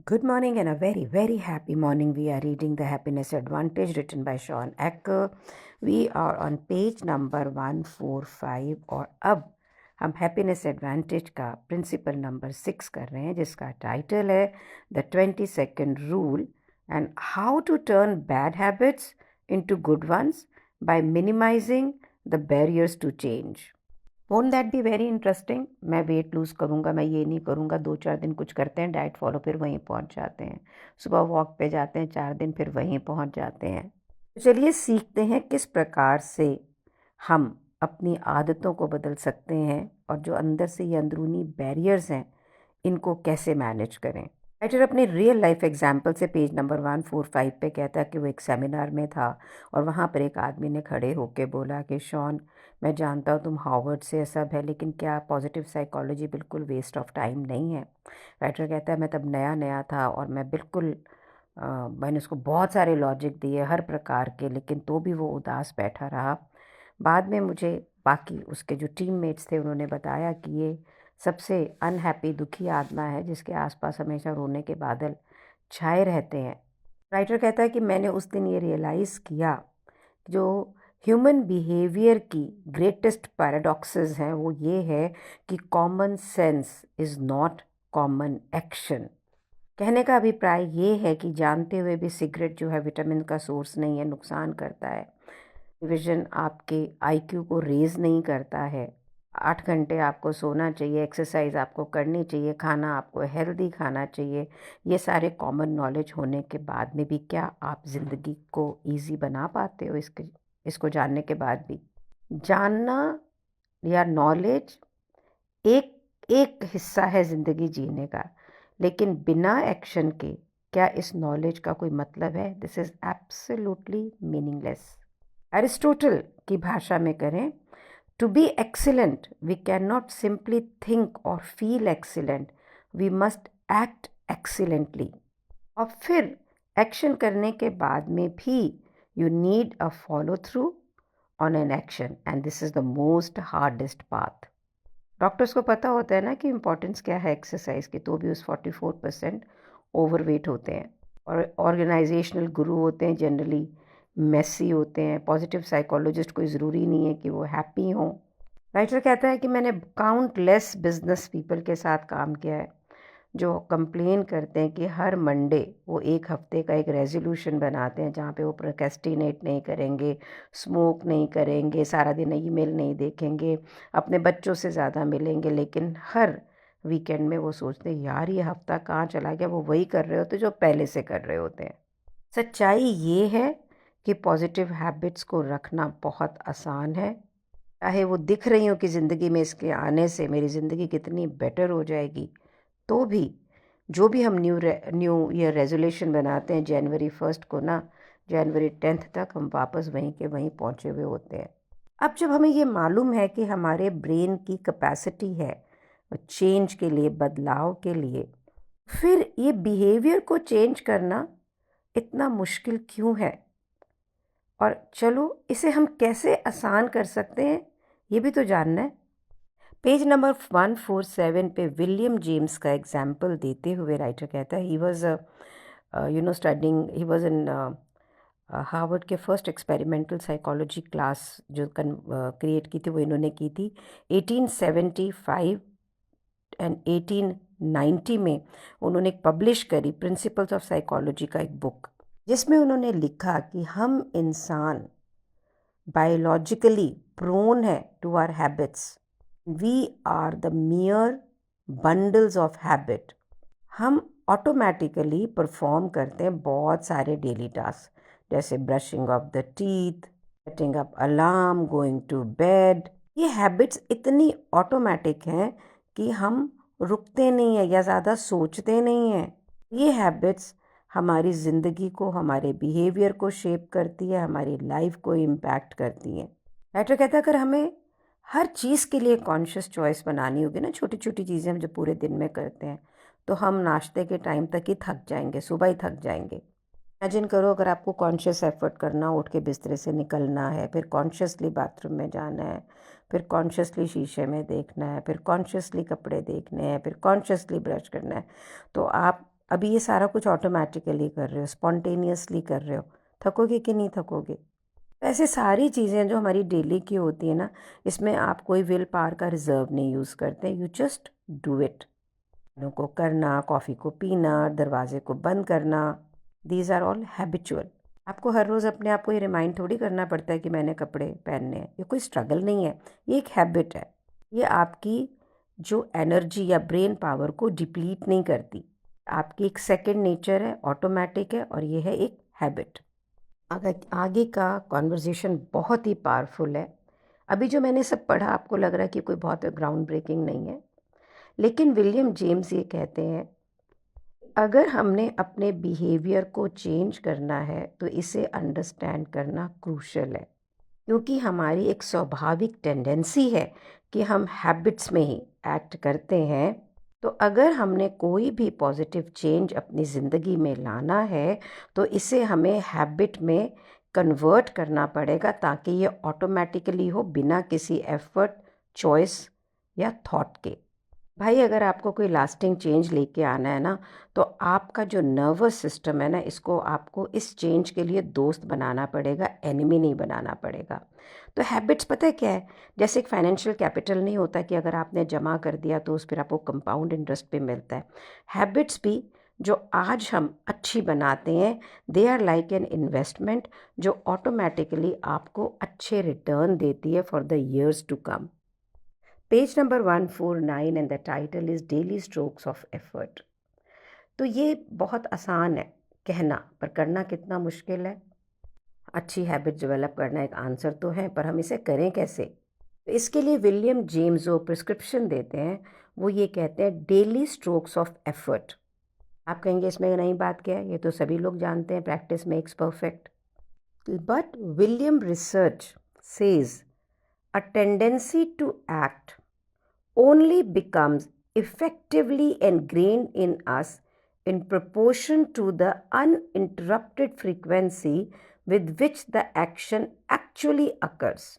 Good morning and a very, very happy morning. We are reading The Happiness Advantage written by Sean Acker. We are on page number 145 और अब हम happiness advantage का principle number 6 कर रहे हैं जिसका title है the 22nd rule and how to turn bad habits into good ones by minimising the barriers to change. Won't that be very interesting. मैं वेट लूज़ करूँगा, मैं ये नहीं करूँगा, 2-4 दिन कुछ करते हैं डाइट फॉलो, फिर वहीं पहुँच जाते हैं. सुबह वॉक पे जाते हैं 4 दिन, फिर वहीं पहुँच जाते हैं. तो चलिए सीखते हैं किस प्रकार से हम अपनी आदतों को बदल सकते हैं और जो अंदर से ये अंदरूनी बैरियर्स हैं इनको कैसे मैनेज करें. राइटर अपने रियल लाइफ एग्जाम्पल से पेज नंबर 145 पे कहता है कि वो एक सेमिनार में था और वहाँ पर एक आदमी ने खड़े होकर बोला कि शॉन, मैं जानता हूँ तुम हार्वर्ड से सब है, लेकिन क्या पॉजिटिव साइकोलॉजी बिल्कुल वेस्ट ऑफ टाइम नहीं है. राइटर कहता है मैं तब नया नया था और मैं बिल्कुल मैंने उसको बहुत सारे लॉजिक दिए हर प्रकार के, लेकिन तो भी वो उदास बैठा रहा. बाद में मुझे बाकी उसके जो टीममेट्स थे उन्होंने बताया कि ये सबसे अनहैप्पी दुखी आत्मा है जिसके आसपास हमेशा रोने के बादल छाए रहते हैं. राइटर कहता है कि मैंने उस दिन ये रियलाइज़ किया जो ह्यूमन बिहेवियर की ग्रेटेस्ट पैराडॉक्सेस हैं वो ये है कि common sense is not common action. कहने का अभिप्राय ये है कि जानते हुए भी सिगरेट जो है विटामिन का सोर्स नहीं है, नुकसान करता है. टेलीविज़न आपके आईक्यू को रेज़ नहीं करता है. 8 घंटे आपको सोना चाहिए, एक्सरसाइज आपको करनी चाहिए, खाना आपको हेल्दी खाना चाहिए. ये सारे कॉमन नॉलेज होने के बाद में भी क्या आप ज़िंदगी को इजी बना पाते हो? इसको जानने के बाद भी जानना या नॉलेज एक एक हिस्सा है ज़िंदगी जीने का, लेकिन बिना एक्शन के क्या इस नॉलेज का कोई मतलब है? This is absolutely meaningless. Aristotle की भाषा में करें, To be excellent, we cannot simply think or feel excellent. We must act excellently. और फिर एक्शन करने के बाद में भी you need a follow through on an action and this is the most hardest path. Doctors को पता होता है ना कि इम्पोर्टेंस क्या है एक्सरसाइज की, तो भी उस 44% ओवरवेट होते हैं. और ऑर्गेनाइजेशनल गुरु होते हैं जनरली मेसी होते हैं. पॉजिटिव साइकोलॉजिस्ट कोई ज़रूरी नहीं है कि वो हैप्पी हों. राइटर कहता है कि मैंने काउंटलेस बिजनेस पीपल के साथ काम किया है जो कंप्लेन करते हैं कि हर मंडे वो एक हफ्ते का एक रेजोल्यूशन बनाते हैं जहाँ पे वो प्रोक्रेस्टिनेट नहीं करेंगे, स्मोक नहीं करेंगे, सारा दिन ईमेल नहीं देखेंगे, अपने बच्चों से ज़्यादा मिलेंगे, लेकिन हर वीकेंड में वो सोचते हैं यार ये हफ्ता कहाँ चला गया. वो वही कर रहे होते जो पहले से कर रहे होते हैं. सच्चाई ये है कि पॉजिटिव हैबिट्स को रखना बहुत आसान है. चाहे वो दिख रही हो कि ज़िंदगी में इसके आने से मेरी ज़िंदगी कितनी बेटर हो जाएगी, तो भी जो भी हम न्यू ईयर रेजोल्यूशन बनाते हैं जनवरी 1 को ना, जनवरी 10 तक हम वापस वहीं के वहीं पहुंचे हुए होते हैं. अब जब हमें ये मालूम है कि हमारे ब्रेन की कैपेसिटी है चेंज के लिए, बदलाव के लिए, फिर ये बिहेवियर को चेंज करना इतना मुश्किल क्यों है और चलो इसे हम कैसे आसान कर सकते हैं ये भी तो जानना है. पेज नंबर 147 पे विलियम जेम्स का एग्जाम्पल देते हुए राइटर कहता है he was studying, he was in Harvard के फर्स्ट एक्सपेरिमेंटल साइकोलॉजी क्लास जो क्रिएट की थी वो इन्होंने की थी 1875 एंड 1890 में. उन्होंने पब्लिश करी प्रिंसिपल्स ऑफ साइकोलॉजी का एक बुक जिसमें उन्होंने लिखा कि हम इंसान बायोलॉजिकली प्रोन है to our habits. We are the mere bundles of habit. हम ऑटोमेटिकली परफॉर्म करते हैं बहुत सारे डेली टास्क जैसे brushing of the teeth, setting up alarm, going to bed. ये हैबिट्स इतनी ऑटोमेटिक हैं कि हम रुकते नहीं हैं या ज़्यादा सोचते नहीं हैं. ये हैबिट्स हमारी ज़िंदगी को, हमारे बिहेवियर को शेप करती है, हमारी लाइफ को इम्पैक्ट करती है. राइटर कहता है अगर हमें हर चीज़ के लिए कॉन्शियस चॉइस बनानी होगी ना, छोटी छोटी चीज़ें हम जो पूरे दिन में करते हैं, तो हम नाश्ते के टाइम तक ही थक जाएंगे, सुबह ही थक जाएंगे. इमेजिन करो अगर आपको कॉन्शियस एफर्ट करना, उठ के बिस्तरे से निकलना है, फिर कॉन्शियसली बाथरूम में जाना है, फिर कॉन्शियसली शीशे में देखना है, फिर कॉन्शियसली कपड़े देखने हैं, फिर कॉन्शियसली ब्रश करना है, तो आप अभी ये सारा कुछ ऑटोमेटिकली कर रहे हो, स्पॉन्टेनियसली कर रहे हो, थकोगे कि नहीं थकोगे? ऐसे सारी चीज़ें जो हमारी डेली की होती है ना, इसमें आप कोई विल पावर का रिजर्व नहीं यूज़ करते, यू जस्ट डू इट। खानों को करना, कॉफ़ी को पीना, दरवाजे को बंद करना, दीज आर ऑल हैबिचुअल। आपको हर रोज़ अपने आप को ये रिमाइंड थोड़ी करना पड़ता है कि मैंने कपड़े पहनने हैं। ये कोई स्ट्रगल नहीं है, ये एक हैबिट है। ये आपकी जो एनर्जी या ब्रेन पावर को डिप्लीट नहीं करती, आपकी एक सेकंड नेचर है, ऑटोमेटिक है, और ये है एक हैबिट। अगर आगे का कॉन्वर्जेशन बहुत ही पावरफुल है। अभी जो मैंने सब पढ़ा आपको लग रहा है कि कोई बहुत ग्राउंड ब्रेकिंग नहीं है, लेकिन विलियम जेम्स ये कहते हैं, अगर हमने अपने बिहेवियर को चेंज करना है तो इसे अंडरस्टैंड करना क्रूशल है, क्योंकि हमारी एक स्वाभाविक टेंडेंसी है कि हम हैबिट्स में ही एक्ट करते हैं। तो अगर हमने कोई भी पॉजिटिव चेंज अपनी ज़िंदगी में लाना है तो इसे हमें हैबिट में कन्वर्ट करना पड़ेगा, ताकि ये ऑटोमेटिकली हो, बिना किसी एफर्ट, चॉइस या थॉट के। भाई अगर आपको कोई लास्टिंग चेंज लेके आना है ना, तो आपका जो नर्वस सिस्टम है ना, इसको आपको इस चेंज के लिए दोस्त बनाना पड़ेगा, एनिमी नहीं बनाना पड़ेगा। तो हैबिट्स पता है क्या है? जैसे एक फाइनेंशियल कैपिटल नहीं होता कि अगर आपने जमा कर दिया तो उस पर आपको कंपाउंड इंटरेस्ट पे मिलता है। हैबिट्स भी जो आज हम अच्छी बनाते हैं, they are like an investment जो ऑटोमेटिकली आपको अच्छे रिटर्न देती है for the years to come. Page number 149 and the title is daily strokes of effort. तो ये बहुत आसान है कहना, पर करना कितना मुश्किल है। अच्छी हैबिट डेवलप करना एक आंसर तो है, पर हम इसे करें कैसे? तो इसके लिए विलियम जेम्स जो प्रिस्क्रिप्शन देते हैं, वो ये कहते हैं डेली स्ट्रोक्स ऑफ एफर्ट। आप कहेंगे इसमें नई बात क्या है, ये तो सभी लोग जानते हैं, practice makes perfect. But William research says a tendency to act only becomes effectively ingrained in us in proportion to the uninterrupted frequency with which the action actually occurs.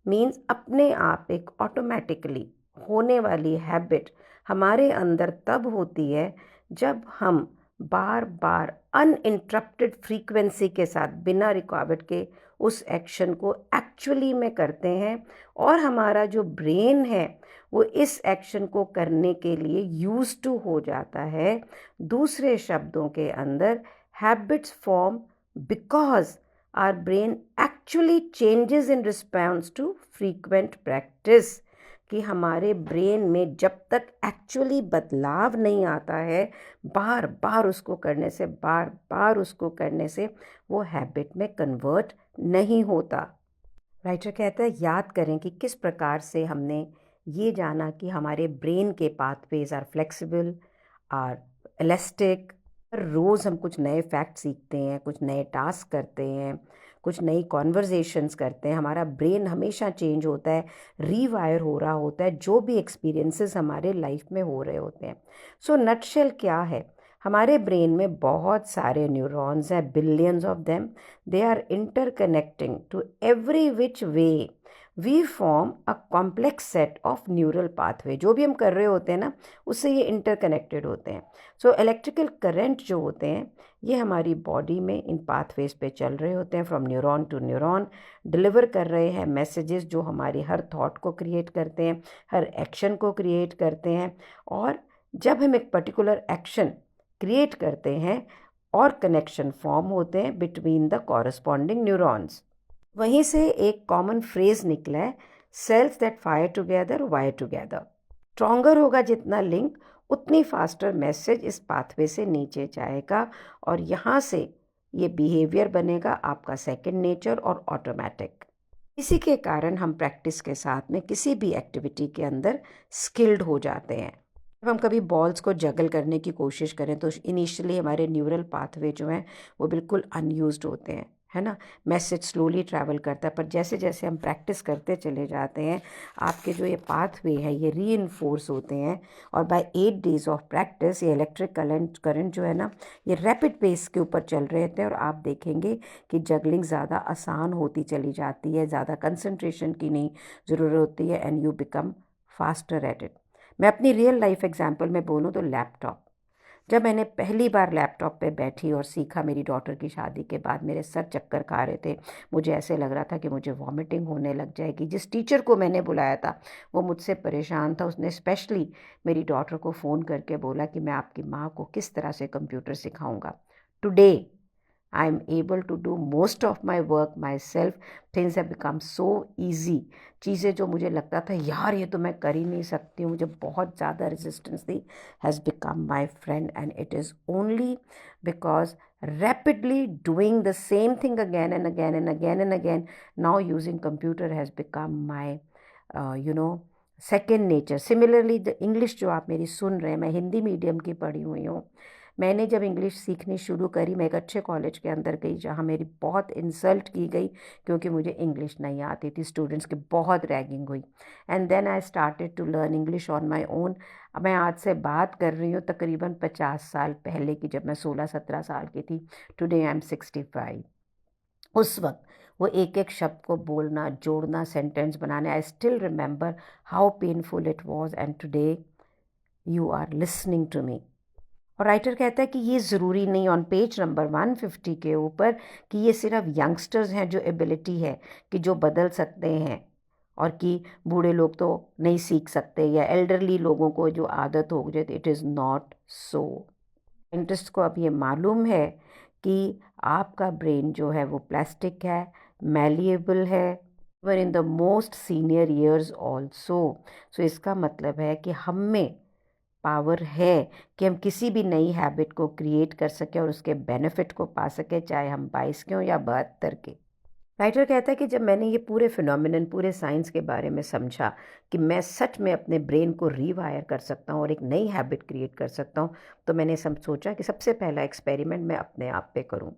Means अपने आप एक ऑटोमेटिकली होने वाली habit हमारे अंदर तब होती है जब हम बार बार अनइंटरप्टेड फ्रीक्वेंसी के साथ बिना रुकावट के उस एक्शन को एक्चुअली में करते हैं, और हमारा जो ब्रेन है वो इस एक्शन को करने के लिए यूज टू हो जाता है। दूसरे शब्दों के अंदर, habits form because our brain actually changes in response to frequent practice। कि हमारे ब्रेन में जब तक एक्चुअली बदलाव नहीं आता है, बार बार उसको करने से वो हैबिट में कन्वर्ट नहीं होता। राइटर कहता है, याद करें कि किस प्रकार से हमने ये जाना कि हमारे ब्रेन के pathways are flexible, are elastic. हर रोज़ हम कुछ नए फैक्ट सीखते हैं, कुछ नए टास्क करते हैं, कुछ नई कॉन्वर्जेशंस करते हैं, हमारा ब्रेन हमेशा चेंज होता है, रीवायर हो रहा होता है, जो भी एक्सपीरियंसेस हमारे लाइफ में हो रहे होते हैं। सो नटशेल क्या है, हमारे ब्रेन में बहुत सारे न्यूरॉन्स हैं, billions of them. They are interconnecting to every which way we form a complex set of neural pathway. जो भी हम कर रहे होते हैं ना, उससे ये इंटरकनेक्टेड होते हैं। सो इलेक्ट्रिकल करंट जो होते हैं, ये हमारी बॉडी में इन पाथवेज पे चल रहे होते हैं, from neuron to neuron, deliver कर रहे हैं मैसेजेस जो हमारी हर थॉट को क्रिएट करते हैं, हर एक्शन को क्रिएट करते हैं। और जब हम एक पर्टिकुलर एक्शन क्रिएट करते हैं और कनेक्शन फॉर्म होते हैं बिटवीन द कॉरस्पॉन्डिंग न्यूरॉन्स। वहीं से एक कॉमन फ्रेज निकला है, cells that fire together wire together. Stronger होगा जितना लिंक, उतनी फास्टर मैसेज इस पाथवे से नीचे जाएगा, और यहाँ से ये बिहेवियर बनेगा आपका सेकंड नेचर और ऑटोमेटिक। इसी के कारण हम प्रैक्टिस के साथ में किसी भी एक्टिविटी के अंदर स्किल्ड हो जाते हैं। जब हम कभी बॉल्स को जगल करने की कोशिश करें तो इनिशियली हमारे न्यूरल पाथवे जो हैं वो बिल्कुल अनयूज्ड होते हैं, है ना, मैसेज स्लोली ट्रैवल करता है। पर जैसे जैसे हम प्रैक्टिस करते चले जाते हैं, आपके जो ये पाथवे है ये रीइंफोर्स होते हैं, और बाय 8 days ऑफ प्रैक्टिस ये इलेक्ट्रिक करंट जो है ना, ये रैपिड पेस के ऊपर चल रहे थे, और आप देखेंगे कि जगलिंग ज़्यादा आसान होती चली जाती है, ज़्यादा कंसंट्रेशन की नहीं ज़रूरत होती है, and you become faster at it. मैं अपनी रियल लाइफ एग्जाम्पल में बोलूँ तो लैपटॉप, जब मैंने पहली बार लैपटॉप पे बैठी और सीखा, मेरी डॉटर की शादी के बाद मेरे सर चक्कर खा रहे थे, मुझे ऐसे लग रहा था कि मुझे वॉमिटिंग होने लग जाएगी। जिस टीचर को मैंने बुलाया था वो मुझसे परेशान था। उसने स्पेशली मेरी डॉटर को फ़ोन करके बोला कि मैं आपकी माँ को किस तरह से कंप्यूटर सिखाऊंगा। Today I am able to do most of my work myself. Things have become so easy. चीज़ें जो मुझे लगता था यार ये तो मैं कर ही नहीं सकती हूँ, मुझे बहुत ज़्यादा resistance थी, has become my friend, and it is only because rapidly doing the same thing again and again and again and again, now using computer has become my you know second nature. Similarly the English जो आप मेरी सुन रहे हैं, मैं Hindi medium की पढ़ी हुई हूँ। मैंने जब इंग्लिश सीखनी शुरू करी, मैं एक अच्छे कॉलेज के अंदर गई जहाँ मेरी बहुत इंसल्ट की गई क्योंकि मुझे इंग्लिश नहीं आती थी, स्टूडेंट्स की बहुत रैगिंग हुई। And then I started to learn English on my own. मैं आज से बात कर रही हूँ तकरीबन 50 साल पहले की, जब मैं 16-17 साल की थी। Today I am 65। उस वक्त वो एक एक शब्द को बोलना, जोड़ना, सेंटेंस बनाने, I still remember how painful it was, and today you are listening to me. और राइटर कहता है कि ये ज़रूरी नहीं, ऑन पेज नंबर 150 के ऊपर, कि ये सिर्फ यंगस्टर्स हैं जो एबिलिटी है कि जो बदल सकते हैं, और कि बूढ़े लोग तो नहीं सीख सकते या एल्डरली लोगों को जो आदत हो गई। It is not so. Scientist को अब ये मालूम है कि आपका ब्रेन जो है वो प्लास्टिक है, मैलिएबल है, even in the most senior years also. So इसका मतलब है कि हम में पावर है कि हम किसी भी नई हैबिट को क्रिएट कर सकें और उसके बेनिफिट को पा सकें, चाहे हम 22 के हों या 72 के। राइटर कहता है कि जब मैंने ये पूरे फिनोमिनन, पूरे साइंस के बारे में समझा कि मैं सच में अपने ब्रेन को रीवायर कर सकता हूँ और एक नई हैबिट क्रिएट कर सकता हूँ, तो मैंने सोचा कि सबसे पहला एक्सपेरिमेंट मैं अपने आप पे करूँ।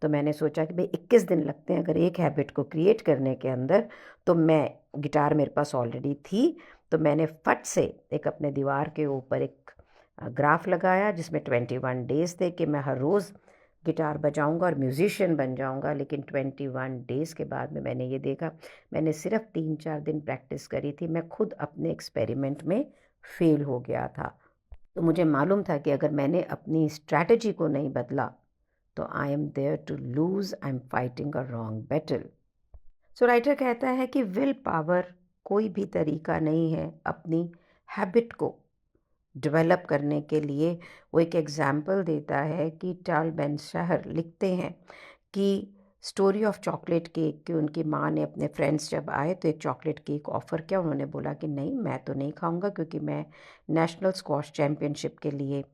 तो मैंने सोचा कि भाई 21 दिन लगते हैं अगर एक हैबिट को क्रिएट करने के अंदर, तो मैं, गिटार मेरे पास ऑलरेडी थी, तो मैंने फट से एक अपने दीवार के ऊपर एक ग्राफ लगाया जिसमें 21 डेज़ थे कि मैं हर रोज़ गिटार बजाऊंगा और म्यूज़िशियन बन जाऊंगा। लेकिन 21 डेज़ के बाद में मैंने ये देखा, मैंने सिर्फ 3-4 दिन प्रैक्टिस करी थी, मैं खुद अपने एक्सपेरिमेंट में फेल हो गया था। तो मुझे मालूम था कि अगर मैंने अपनी स्ट्रैटेजी को नहीं बदला तो I am there to lose, I am fighting a wrong battle. So writer कहता है कि विल पावर कोई भी तरीका नहीं है अपनी हैबिट को डेवलप करने के लिए। वो एक एग्ज़ाम्पल देता है कि टाल बेन शहर लिखते हैं कि स्टोरी ऑफ चॉकलेट केक कि उनकी माँ ने अपने फ्रेंड्स जब आए तो एक चॉकलेट केक ऑफ़र किया। उन्होंने बोला कि नहीं, मैं तो नहीं खाऊंगा क्योंकि मैं नेशनल स्क्वॉश चैम्पियनशिप के लिए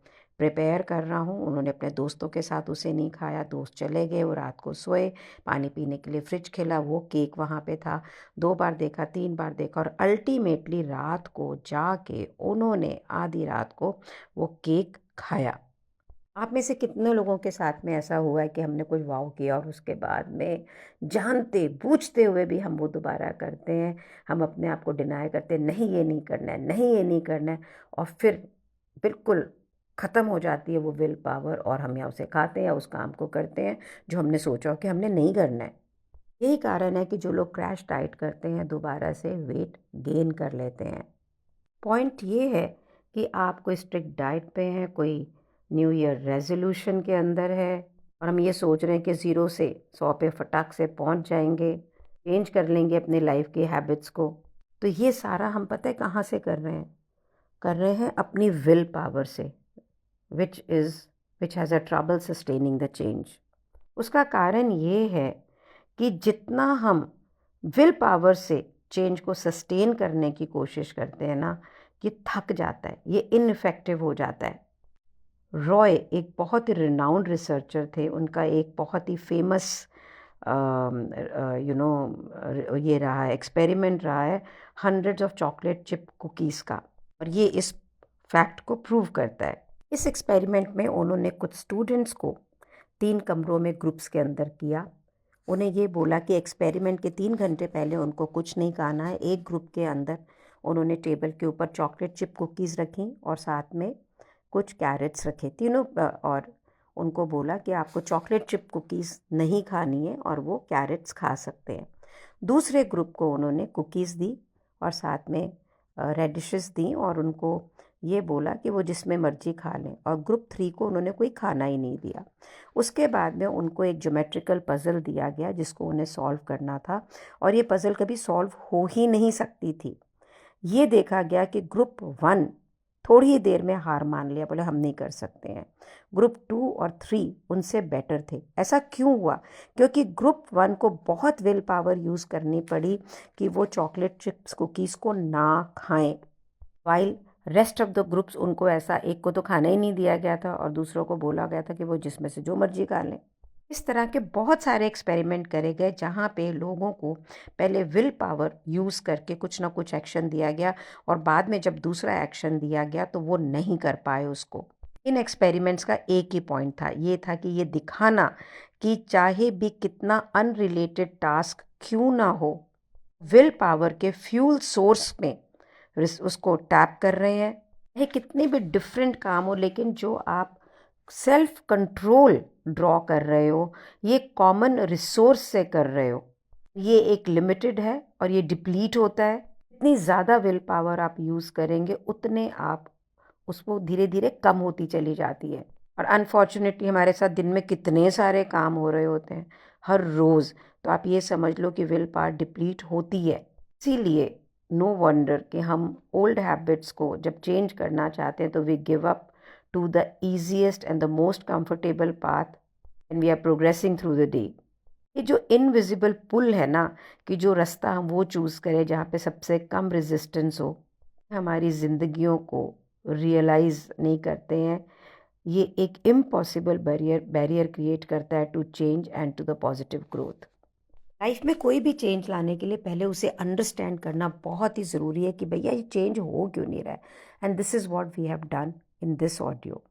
प्रिपेयर कर रहा हूँ। उन्होंने अपने दोस्तों के साथ उसे नहीं खाया, दोस्त चले गए, वो रात को सोए, पानी पीने के लिए फ्रिज खुला, वो केक वहाँ पे था। 2 बार देखा, 3 बार देखा, और अल्टीमेटली रात को जाके उन्होंने आधी रात को वो केक खाया। आप में से कितने लोगों के साथ में ऐसा हुआ है कि हमने कुछ वाव किया और उसके बाद में जानते बूझते हुए भी हम वो दोबारा करते हैं, हम अपने आप को डिनाई करते हैं, नहीं ये नहीं करना है, नहीं ये नहीं करना है, और फिर बिल्कुल ख़त्म हो जाती है वो विल पावर और हम या उसे खाते हैं या उस काम को करते हैं जो हमने सोचा हो कि हमने नहीं करना है। यही कारण है कि जो लोग क्रैश डाइट करते हैं दोबारा से वेट गेन कर लेते हैं। पॉइंट ये है कि आप कोई स्ट्रिक्ट डाइट पे हैं, कोई न्यू ईयर रेजोल्यूशन के अंदर है, और हम ये सोच रहे हैं कि 0 से 100 पे फटाक से पहुंच जाएंगे, चेंज कर लेंगे अपनी लाइफ की हैबिट्स को। तो ये सारा हम पता है कहाँ से कर रहे हैं? कर रहे हैं अपनी विल पावर से, which has a trouble sustaining the change. उसका कारण ये है कि जितना हम विल पावर से चेंज को सस्टेन करने की कोशिश करते हैं ना, ये थक जाता है, ये इनइफेक्टिव हो जाता है। रॉय एक बहुत ही रिनाउंड रिसर्चर थे, उनका एक बहुत ही फेमस ये रहा है, एक्सपेरिमेंट रहा है, hundreds of chocolate chip cookies का, और ये इस फैक्ट को प्रूव करता है। इस एक्सपेरिमेंट में उन्होंने कुछ स्टूडेंट्स को 3 कमरों में ग्रुप्स के अंदर किया। उन्हें ये बोला कि एक्सपेरिमेंट के 3 घंटे पहले उनको कुछ नहीं खाना है। एक ग्रुप के अंदर उन्होंने टेबल के ऊपर चॉकलेट चिप कुकीज़ रखी और साथ में कुछ कैरेट्स रखे, तीनों, और उनको बोला कि आपको चॉकलेट चिप कुकीज़ नहीं खानी है और वो कैरेट्स खा सकते हैं। दूसरे ग्रुप को उन्होंने कुकीज़ दी और साथ में रेडिशेस दी और उनको ये बोला कि वो जिसमें मर्जी खा लें, और ग्रुप 3 को उन्होंने कोई खाना ही नहीं दिया। उसके बाद में उनको एक ज्योमेट्रिकल पज़ल दिया गया जिसको उन्हें सॉल्व करना था, और ये पज़ल कभी सॉल्व हो ही नहीं सकती थी। ये देखा गया कि ग्रुप 1 थोड़ी ही देर में हार मान लिया, बोले हम नहीं कर सकते हैं। ग्रुप 2 और 3 उनसे बेटर थे। ऐसा क्यों हुआ? क्योंकि ग्रुप 1 को बहुत विल पावर यूज़ करनी पड़ी कि वो चॉकलेट चिप्स कुकीज़ को ना खाएं, while rest of the groups, उनको ऐसा, एक को तो खाना ही नहीं दिया गया था और दूसरों को बोला गया था कि वो जिसमें से जो मर्जी खा लें। इस तरह के बहुत सारे एक्सपेरिमेंट करे गए जहाँ पे लोगों को पहले विल पावर यूज़ करके कुछ ना कुछ एक्शन दिया गया, और बाद में जब दूसरा एक्शन दिया गया तो वो नहीं कर पाए उसको। इन एक्सपेरिमेंट्स का एक ही पॉइंट था, ये था कि ये दिखाना कि चाहे भी कितना अनरिलेटेड टास्क क्यों ना हो, विल पावर के फ्यूल सोर्स में उसको टैप कर रहे हैं। ये कितने भी डिफरेंट काम हो, लेकिन जो आप सेल्फ कंट्रोल ड्रॉ कर रहे हो, ये कॉमन रिसोर्स से कर रहे हो, ये एक लिमिटेड है और ये डिप्लीट होता है। जितनी ज़्यादा विल पावर आप यूज़ करेंगे उतने आप उसको धीरे धीरे कम होती चली जाती है। और अनफॉर्चुनेटली हमारे साथ दिन में कितने सारे काम हो रहे होते हैं हर रोज़, तो आप ये समझ लो कि विल पावर डिप्लीट होती है। इसीलिए नो वंडर कि हम ओल्ड हैबिट्स को जब चेंज करना चाहते हैं तो we give up to the easiest and the most comfortable path and we are progressing through the day. ये जो इनविजिबल पुल है ना, कि जो रास्ता हम वो चूज़ करें जहाँ पे सबसे कम रेजिस्टेंस हो, हमारी ज़िंदगियों को रियलाइज़ नहीं करते हैं। ये एक इम्पॉसिबल बैरियर क्रिएट करता है to change and to the positive growth. Life में कोई भी चेंज लाने के लिए पहले उसे अंडरस्टैंड करना बहुत ही ज़रूरी है कि भैया ये चेंज हो क्यों नहीं रहा है, and this is what we have done in this audio.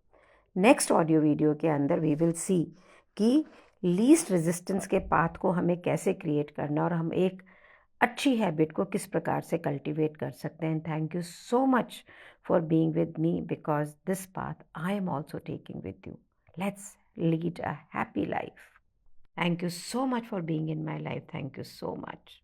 Next audio video के अंदर वी विल सी कि लीस्ट रेजिस्टेंस के पाथ को हमें कैसे क्रिएट करना और हम एक अच्छी हैबिट को किस प्रकार से कल्टीवेट कर सकते हैं। Thank you so much for being with me, because this path I am also taking with you. Let's lead a happy life. Thank you so much for being in my life. Thank you so much.